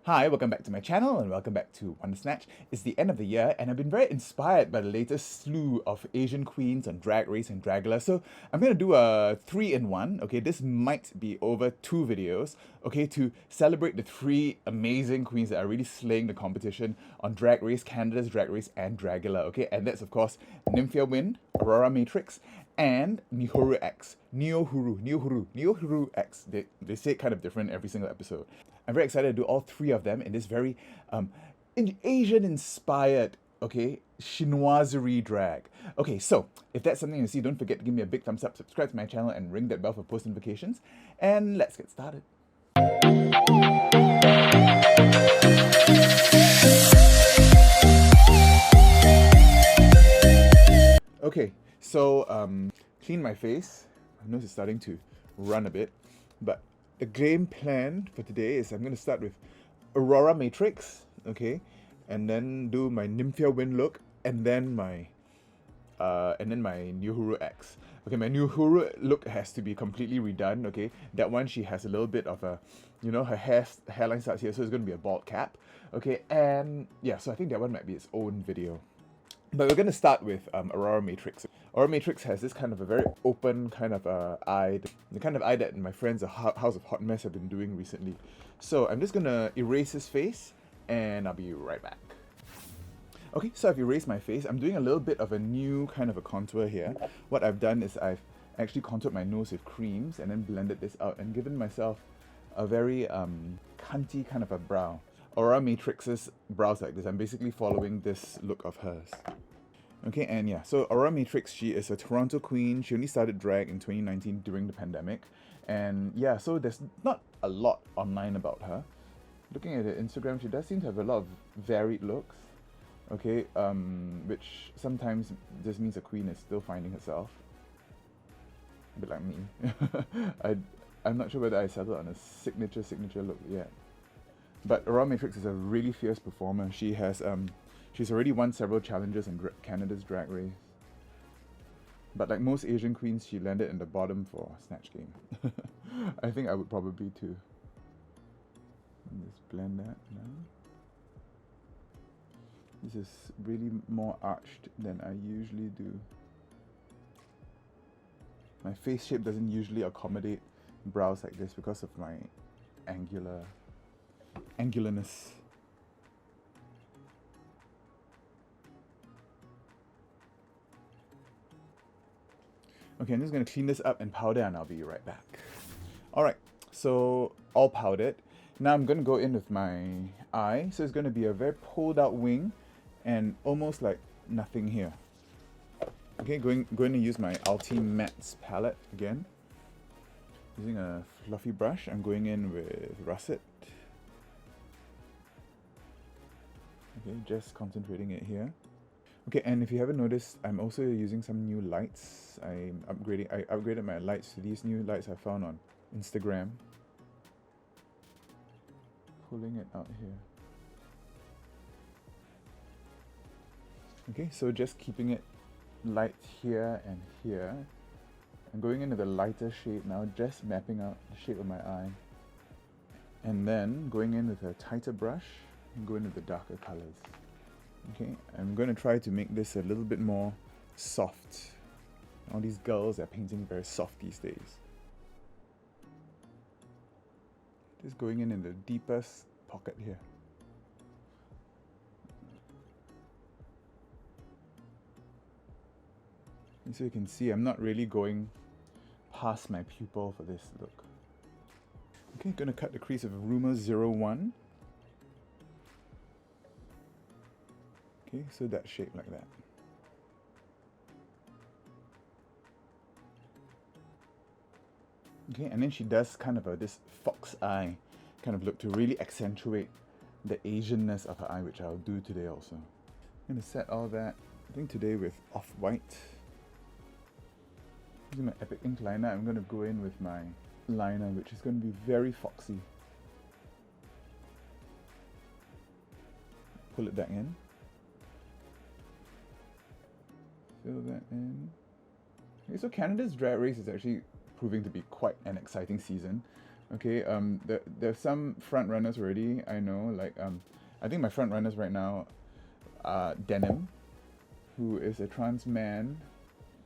Hi, welcome back to my channel and welcome back to Wonder Snatch. It's the end of the year and I've been very inspired by the latest slew of Asian queens on Drag Race and Dragula. So I'm going to do a 3-in-1. Okay, this might be over 2 videos, okay, to celebrate the 3 amazing queens that are really slaying the competition on Drag Race, Canada's Drag Race and Dragula, okay? And that's of course Nymphia Wind, Aurora Matrix, and Niohuru X. Niohuru X. They say it kind of different every single episode. I'm very excited to do all 3 of them in this very Asian-inspired, okay, chinoiserie drag. Okay, so if that's something you see, don't forget to give me a big thumbs up, subscribe to my channel, and ring that bell for post notifications. And let's get started. Okay, so clean my face. My nose is starting to run a bit, but the game plan for today is I'm going to start with Aurora Matrix, okay, and then do my Nymphia Wind look, and then my Niohuru X. Okay, my Niohuru look has to be completely redone. Okay, that one she has a little bit of a, you know, her hairline starts here, so it's going to be a bald cap. Okay, and yeah, so I think that one might be its own video. But we're going to start with Aurora Matrix. Aurora Matrix has this kind of a very open kind of eye, the kind of eye that my friends at House of Hot Mess have been doing recently. So I'm just going to erase his face and I'll be right back. Okay, so I've erased my face. I'm doing a little bit of a new kind of a contour here. What I've done is I've actually contoured my nose with creams and then blended this out and given myself a very cunty kind of a brow. Aurora Matrix's brows like this. I'm basically following this look of hers. Okay, and yeah, so Aurora Matrix, she is a Toronto queen. She only started drag in 2019 during the pandemic. And yeah, so there's not a lot online about her. Looking at her Instagram, she does seem to have a lot of varied looks. Okay, which sometimes just means a queen is still finding herself. A bit like me. I'm not sure whether I settled on a signature look yet. But Aurora Matrix is a really fierce performer. She has she's already won several challenges in Canada's Drag Race. But like most Asian queens, she landed in the bottom for Snatch Game. I think I would probably too. Just blend that now. This is really more arched than I usually do. My face shape doesn't usually accommodate brows like this because of my angularness. Okay, I'm just going to clean this up and powder and I'll be right back. Alright, so all powdered. Now I'm going to go in with my eye. So it's going to be a very pulled out wing and almost like nothing here. Okay, going to use my Ulti Mattes palette again. Using a fluffy brush, I'm going in with Russet. Okay, just concentrating it here. Okay, and if you haven't noticed, I'm also using some new lights. I upgraded my lights to these new lights I found on Instagram. Pulling it out here. Okay, so just keeping it light here and here. I'm going into the lighter shade now, just mapping out the shape of my eye. And then going in with a tighter brush and go into the darker colors. Okay, I'm going to try to make this a little bit more soft. All these girls are painting very soft these days. Just going in the deepest pocket here. And so you can see I'm not really going past my pupil for this look. Okay, going to cut the crease of Rumor 01. Okay, so that shape like that. Okay, and then she does kind of this fox eye kind of look to really accentuate the Asianness of her eye, which I'll do today also. I'm going to set all that, I think today with Off-White. Using my Epic Ink liner, I'm going to go in with my liner, which is going to be very foxy. Pull it back in. Fill that in. Okay, so Canada's Drag Race is actually proving to be quite an exciting season. Okay, there's some front runners already. I know, like I think my front runners right now are Denim, who is a trans man,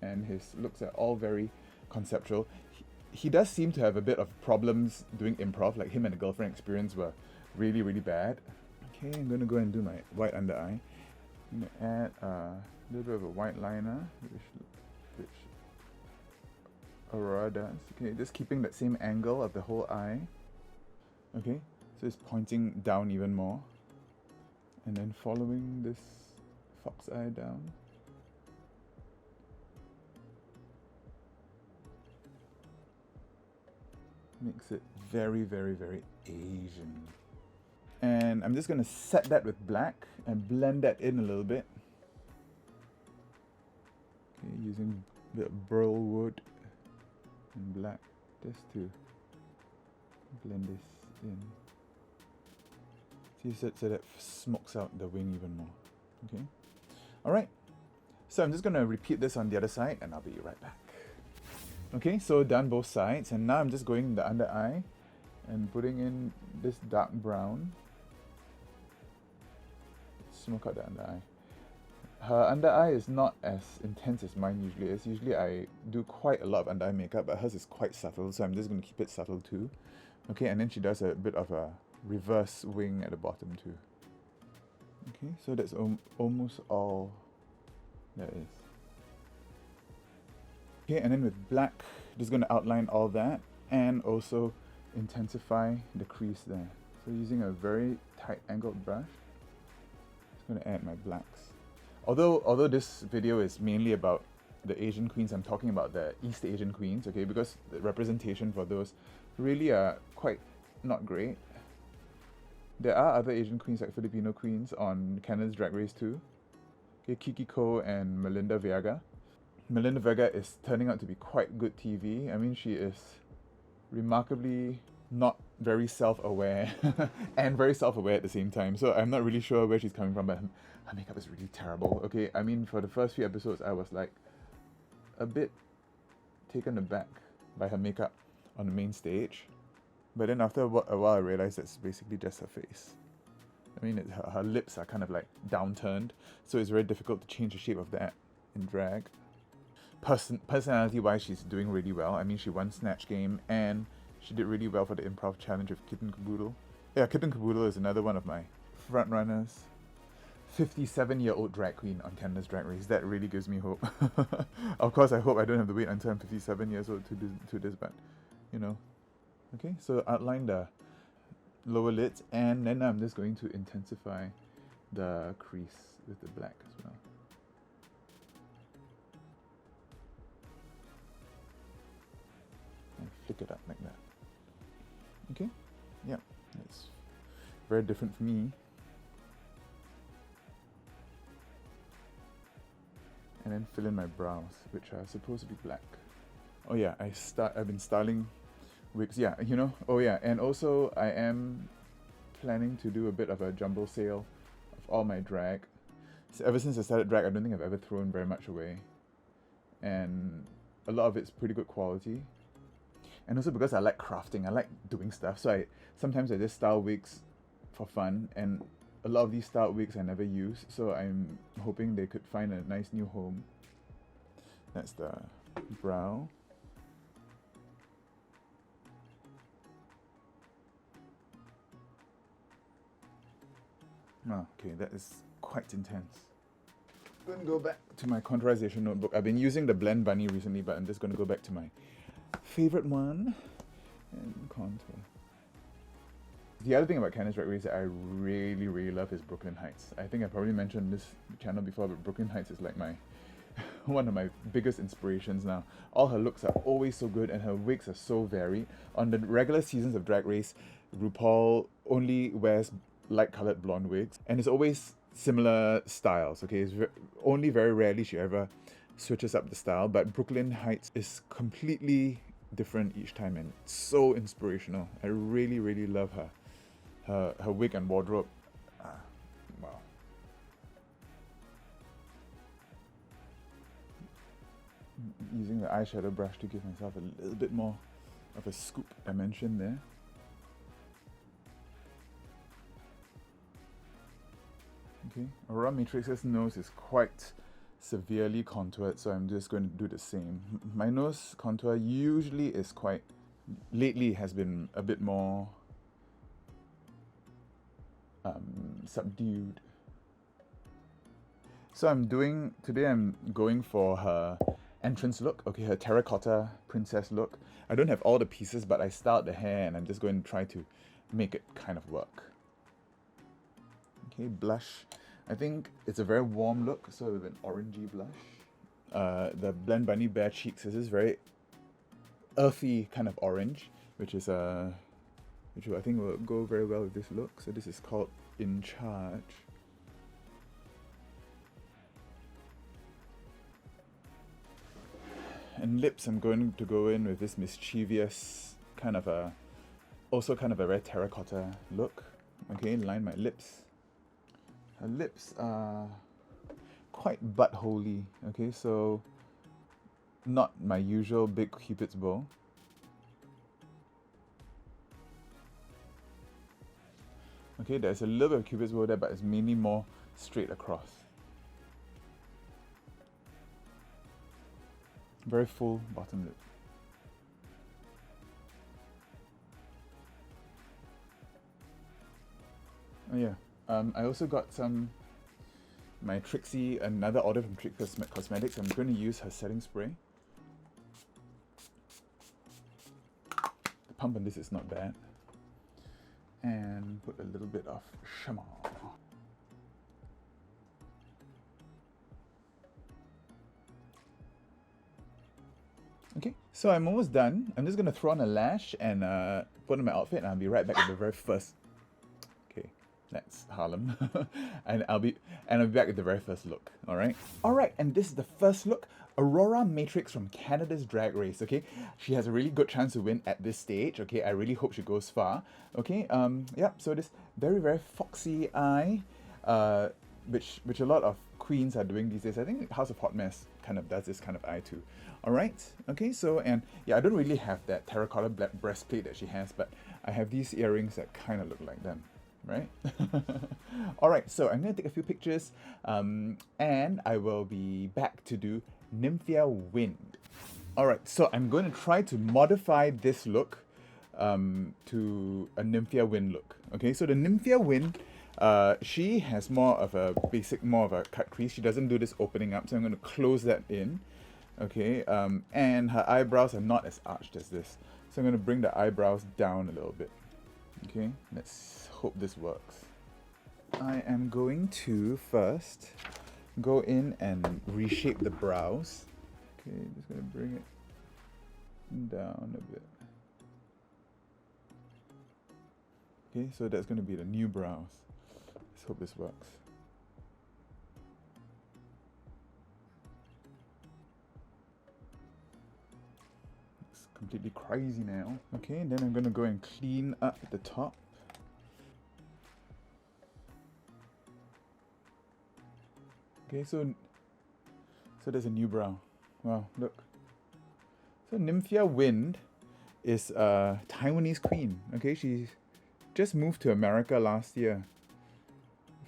and his looks are all very conceptual. He does seem to have a bit of problems doing improv. Like him and the girlfriend experience were really really bad. Okay, I'm gonna go and do my white under eye. I'm gonna add a little bit of a white liner, which Aurora does. Okay, just keeping that same angle of the whole eye. Okay, so it's pointing down even more. And then following this fox eye down. Makes it very, very, very Asian. And I'm just going to set that with black and blend that in a little bit. Okay, using a bit of burl wood and black just to blend this in. See, so that smokes out the wing even more. Okay. Alright. So I'm just going to repeat this on the other side and I'll be right back. Okay, so done both sides, and now I'm just going the under eye and putting in this dark brown. Smoke out the under eye. Her under eye is not as intense as mine usually is. Usually I do quite a lot of under eye makeup, but hers is quite subtle, so I'm just going to keep it subtle too. Okay, and then she does a bit of a reverse wing at the bottom too. Okay, so that's almost all there is. Okay, and then with black, just going to outline all that and also intensify the crease there. So using a very tight angled brush, just going to add my blacks. Although this video is mainly about the Asian queens, I'm talking about the East Asian queens, okay, because the representation for those really are quite not great. There are other Asian queens like Filipino queens on Canada's Drag Race too. Okay, Kiki Ko and Melinda Vega. Melinda Vega is turning out to be quite good TV. I mean, she is remarkably not very self-aware and very self-aware at the same time. So I'm not really sure where she's coming from, but her makeup is really terrible. Okay, I mean, for the first few episodes, I was like a bit taken aback by her makeup on the main stage. But then after a while, I realized that's basically just her face. I mean, her lips are kind of like downturned, so it's very difficult to change the shape of that in drag. Personality-wise, she's doing really well. I mean, she won Snatch Game, and she did really well for the improv challenge of Kitten Caboodle. Yeah, Kitten Caboodle is another one of my front runners. 57-year-old drag queen on Canada's Drag Race. That really gives me hope. Of course, I hope I don't have to wait until I'm 57 years old to do this, but, you know. Okay, so outline the lower lids, and then I'm just going to intensify the crease with the black as well. And flick it up like that. Okay, yeah, it's very different for me. And then fill in my brows, which are supposed to be black. Oh yeah, I've been styling wigs, yeah, you know. Oh yeah, and also I am planning to do a bit of a jumble sale of all my drag. So ever since I started drag, I don't think I've ever thrown very much away, and a lot of it's pretty good quality. And also because I like crafting, I like doing stuff, so sometimes I just style wigs for fun, and a lot of these styled wigs I never use, so I'm hoping they could find a nice new home. That's the brow. Oh, okay, that is quite intense. I'm going to go back to my contorization notebook. I've been using the Blend Bunny recently, but I'm just going to go back to my favorite one and contour. The other thing about Canada's Drag Race that I really, really love is Brooklyn Heights. I think I probably mentioned this channel before, but Brooklyn Heights is like my one of my biggest inspirations now. All her looks are always so good, and her wigs are so varied. On the regular seasons of Drag Race, RuPaul only wears light-colored blonde wigs, and it's always similar styles. Okay, it's only very rarely she ever switches up the style, but Brooklyn Heights is completely different each time, and so inspirational. I really, really love her wig and wardrobe. Wow. Using the eyeshadow brush to give myself a little bit more of a scoop dimension there. Okay, Aurora Matrix's nose is quite severely contoured, so I'm just going to do the same. My nose contour usually is quite, lately has been a bit more subdued. So today I'm going for her entrance look, okay, her terracotta princess look. I don't have all the pieces, but I styled the hair and I'm just going to try to make it kind of work. Okay, blush. I think it's a very warm look, so with an orangey blush. The Blend Bunny Bare Cheeks is this very earthy kind of orange, which I think will go very well with this look. So this is called In Charge. And lips, I'm going to go in with this mischievous also kind of a red terracotta look. Okay, line my lips. Her lips are quite butthole-y. Okay, so not my usual big cupid's bow. Okay, there's a little bit of cupid's bow there, but it's mainly more straight across. Very full bottom lip. Oh yeah, I also got my Trixie, another order from Trixie Cosmetics. I'm going to use her setting spray. The pump on this is not bad. And put a little bit of shimmer. Okay, so I'm almost done. I'm just gonna throw on a lash and put on my outfit, and I'll be right back with the very first. Okay, that's Harlem, and I'll be back with the very first look. All right, and this is the first look. Aurora Matrix from Canada's Drag Race. Okay, she has a really good chance to win at this stage. Okay, I really hope she goes far. Okay, yeah. So this very very foxy eye, which a lot of queens are doing these days. I think House of Hot Mess kind of does this kind of eye too. All right, okay, so, and yeah, I don't really have that terracotta black breastplate that she has, but I have these earrings that kind of look like them, right? All right, so I'm going to take a few pictures, and I will be back to do Nymphia Wind. All right, so I'm going to try to modify this look to a Nymphia Wind look. Okay, so the Nymphia Wind, she has more of a cut crease. She doesn't do this opening up, so I'm going to close that in. Okay, and her eyebrows are not as arched as this. So I'm going to bring the eyebrows down a little bit. Okay, let's hope this works. I am going to first go in and reshape the brows. Okay, just going to bring it down a bit. Okay, so that's going to be the new brows. Let's hope this works. Completely crazy now. Okay, and then I'm gonna go and clean up the top. Okay, so there's a new brow. Wow, look. So Nymphia Wind is a Taiwanese queen. Okay, she just moved to America last year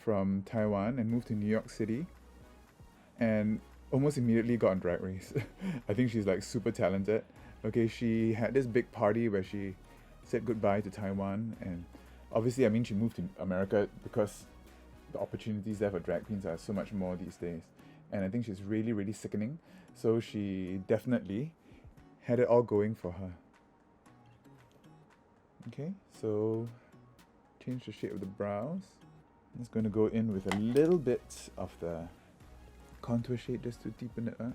from Taiwan and moved to New York City, and almost immediately got on Drag Race. I think she's like super talented. Okay, she had this big party where she said goodbye to Taiwan, and obviously, I mean, she moved to America because the opportunities there for drag queens are so much more these days. And I think she's really, really sickening. So she definitely had it all going for her. Okay, so change the shape of the brows. I'm just going to go in with a little bit of the contour shade just to deepen it up.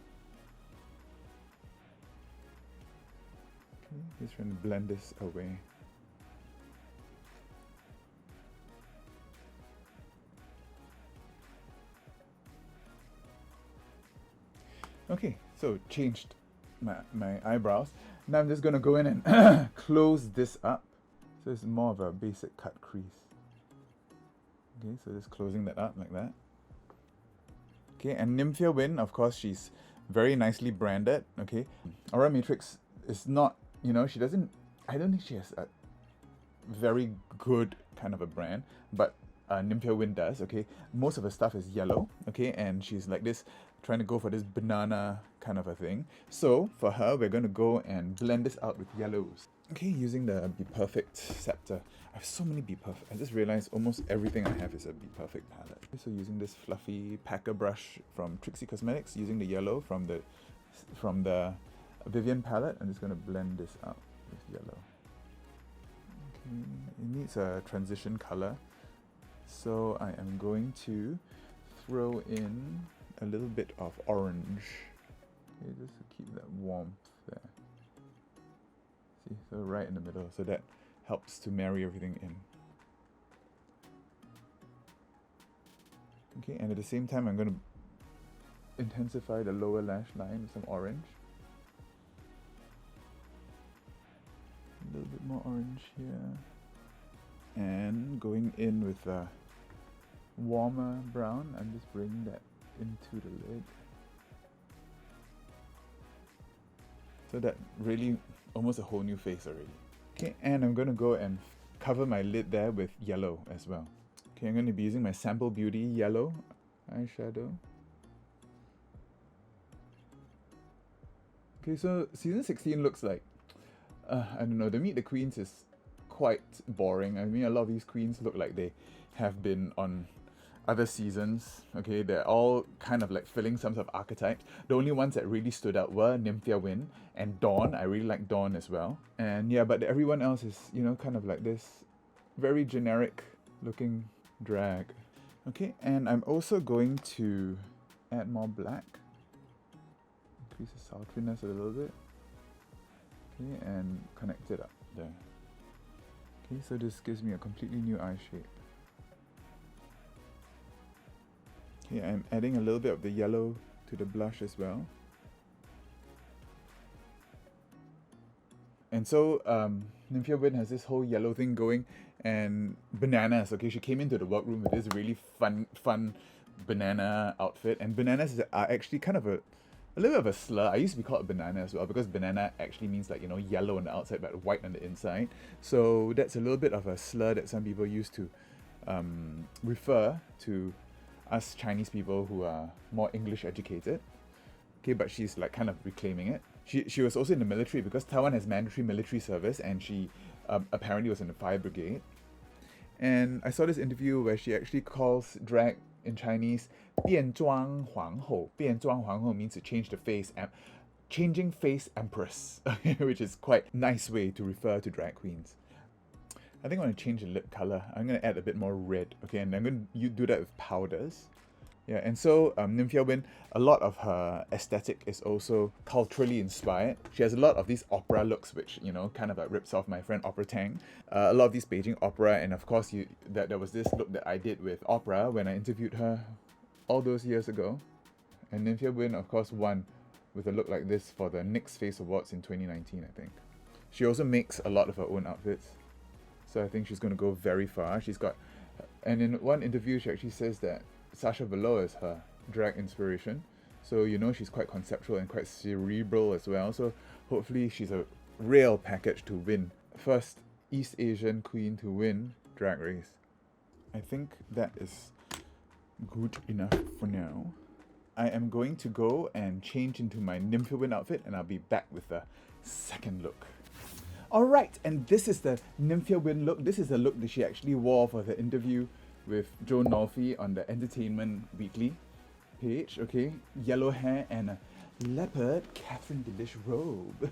Just trying to blend this away. Okay, so changed my eyebrows. Now I'm just gonna go in and close this up. So it's more of a basic cut crease. Okay, so just closing that up like that. Okay, and Nymphia Wind, of course, she's very nicely branded. Okay, Aurora Matrix is not, you know, I don't think she has a very good kind of a brand, but Nymphia Wind does, okay? Most of her stuff is yellow, okay? And she's like this, trying to go for this banana kind of a thing. So for her, we're going to go and blend this out with yellows. Okay, using the Be Perfect scepter. I have so many Be Perfect. I just realized almost everything I have is a Be Perfect palette. So using this fluffy packer brush from Trixie Cosmetics, using the yellow from the Vivian palette, I'm just going to blend this out with yellow. Okay, it needs a transition color. So I am going to throw in a little bit of orange. Okay, just to keep that warmth there. See, so right in the middle, so that helps to marry everything in. Okay, and at the same time I'm going to intensify the lower lash line with some orange. A little bit more orange here. And going in with a warmer brown, I'm just bringing that into the lid. So that really almost a whole new face already. Okay, and I'm going to go and cover my lid there with yellow as well. Okay, I'm going to be using my Sample Beauty yellow eyeshadow. Okay, so season 16 looks like, I don't know, the Meet the Queens is quite boring. I mean, a lot of these queens look like they have been on other seasons. Okay, they're all kind of like filling some sort of archetypes. The only ones that really stood out were Nymphia Wind and Dawn. I really like Dawn as well. And yeah, but everyone else is, you know, kind of like this very generic looking drag. Okay, and I'm also going to add more black. Increase the sultriness a little bit. Okay, and connect it up there. Okay, so this gives me a completely new eye shape. Okay, I'm adding a little bit of the yellow to the blush as well. And so, Nymphia Wind has this whole yellow thing going, and bananas, okay, she came into the workroom with this really fun banana outfit, and bananas are actually kind of a little bit of a slur. I used to be called a banana as well, because banana actually means like, you know, yellow on the outside but white on the inside. So that's a little bit of a slur that some people used to refer to us Chinese people who are more English educated. Okay, but she's like kind of reclaiming it. She was also in the military, because Taiwan has mandatory military service, and she apparently was in the fire brigade. And I saw this interview where she actually calls drag in Chinese 变装皇后. 变装皇后 means to change the face, changing face empress, which is quite a nice way to refer to drag queens. I think I want to change the lip color. I'm going to add a bit more red, okay, and I'm going to do that with powders. Yeah, and so Nymphia Wind, a lot of her aesthetic is also culturally inspired. She has a lot of these opera looks, which, you know, kind of like rips off my friend Opera Tang. A lot of these Beijing opera, and of course there was this look that I did with opera when I interviewed her all those years ago. And Nymphia Wind, of course, won with a look like this for the NYX Face Awards in 2019, I think. She also makes a lot of her own outfits, so I think she's going to go very far. She's got, and in one interview she actually says that Sacha Velour is her drag inspiration. So, you know, she's quite conceptual and quite cerebral as well. So hopefully she's a real package to win. First East Asian queen to win Drag Race. I think that is good enough for now. I am going to go and change into my Nymphia Wind outfit, and I'll be back with the second look. Alright, and this is the Nymphia Wind look. This is the look that she actually wore for the interview with Joan Nolfi on the Entertainment Weekly page, okay? Yellow hair and a leopard Catherine Delish robe.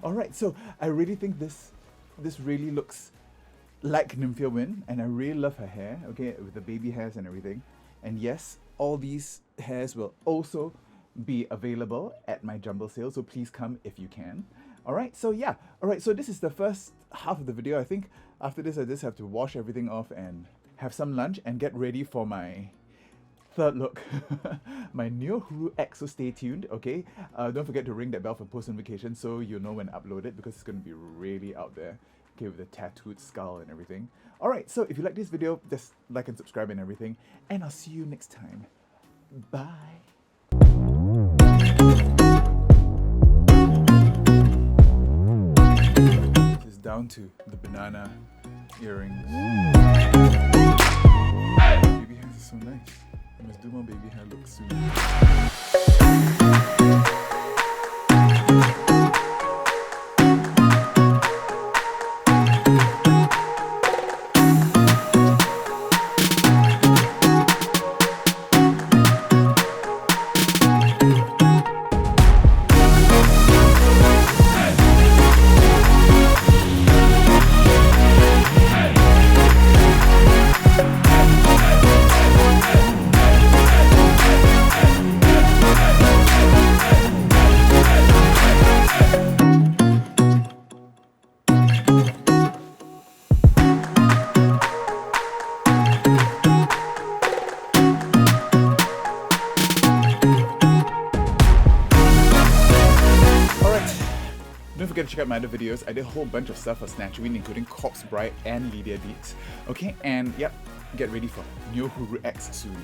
Alright, so I really think this really looks like Nymphia Wind, and I really love her hair, okay, with the baby hairs and everything. And yes, all these hairs will also be available at my jumble sale, so please come if you can. Alright, so yeah. Alright, so this is the first half of the video. I think after this I just have to wash everything off and have some lunch and get ready for my third look. My Niohuru X, so stay tuned, okay? Don't forget to ring that bell for post notifications so you know when I upload it, because it's going to be really out there, okay, with the tattooed skull and everything. Alright, so if you like this video, just like and subscribe and everything, and I'll see you next time. Bye! This is down to the banana earrings. do more baby hair looks soon. Don't forget to check out my other videos. I did a whole bunch of stuff for Snatch Win, including Corpse Bride and Lydia Deeds. Okay, and yep, get ready for Niohuru X soon.